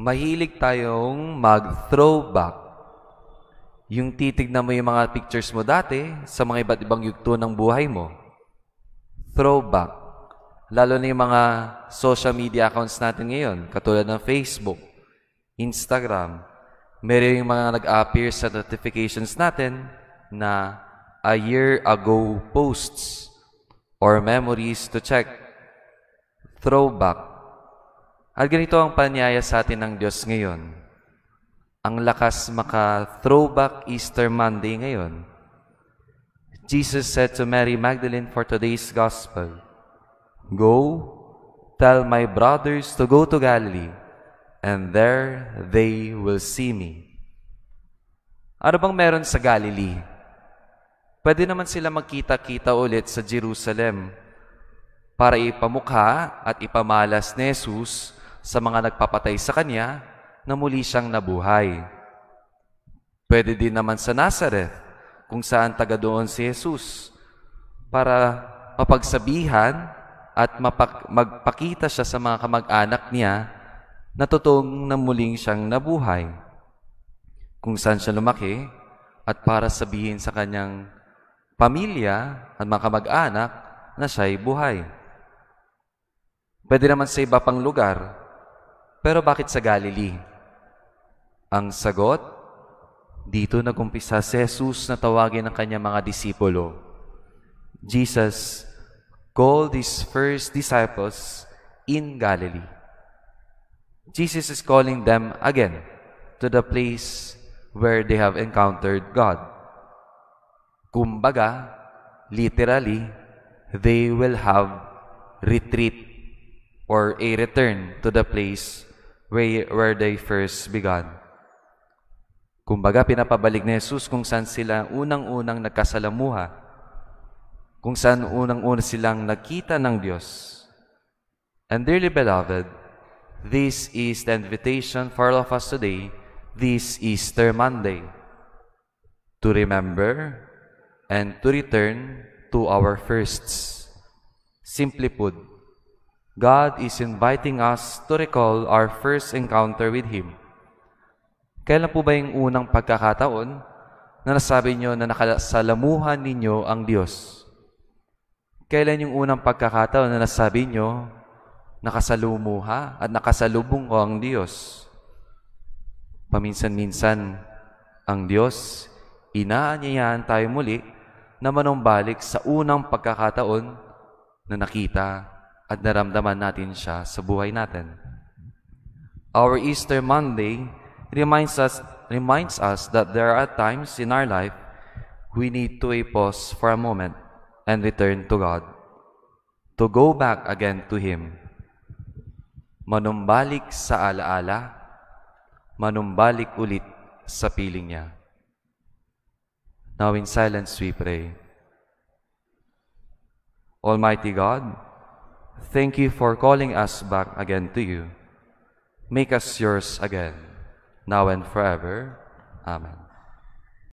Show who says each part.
Speaker 1: Mahilig tayong mag-throwback. Yung titignan mo yung mga pictures mo dati sa mga iba't ibang yugto ng buhay mo. Throwback. Lalo na yung mga social media accounts natin ngayon, katulad ng Facebook, Instagram. Meron yung mga nag-appear sa notifications natin na a year ago posts or memories to check. Throwback. At ganito ang panyaya sa atin ng Diyos ngayon. Ang lakas maka-throwback Easter Monday ngayon. Jesus said to Mary Magdalene for today's gospel, "Go, tell my brothers to go to Galilee, and there they will see me." Ano bang meron sa Galilee? Pwede naman sila magkita-kita ulit sa Jerusalem para ipamukha at ipamalas ni Jesus sa mga nagpapatay sa Kanya na muli siyang nabuhay. Pwede din naman sa Nazareth, kung saan taga doon si Jesus, para mapagsabihan at magpakita siya sa mga kamag-anak niya na totoong na muling siyang nabuhay. Kung saan siya lumaki at para sabihin sa kanyang pamilya at mga kamag-anak na siya'y buhay. Pwede naman sa iba pang lugar, pero bakit sa Galilee? Ang sagot, dito nagumpisa si Jesus na tawagin ng kanyang mga disipulo. Jesus called his first disciples in Galilee. Jesus is calling them again to the place where they have encountered God. Kumbaga, literally, they will have retreat or a return to the place where they first began. Kumbaga, pinapabalik ni Jesus kung saan sila unang-unang nagkasalamuha, kung saan unang-unang silang nakita ng Diyos. And dearly beloved, this is the invitation for all of us today, this Easter Monday, to remember and to return to our firsts. Simply put, God is inviting us to recall our first encounter with Him. Kailan po ba yung unang pagkakataon na nasabi nyo na nakasalamuhan ninyo ang Diyos? Kailan yung unang pagkakataon na nasabi nyo nakasalumuha at nakasalubong ko ang Diyos? Paminsan-minsan, ang Diyos, inaanyayahan tayo muli na manumbalik sa unang pagkakataon na nakita at naramdaman natin siya sa buhay natin. Our Easter Monday reminds us that there are times in our life we need to pause for a moment and return to God, to go back again to Him. Manumbalik sa alaala, manumbalik ulit sa piling niya. Now in silence we pray. Almighty God, thank you for calling us back again to you. Make us yours again, now and forever. Amen.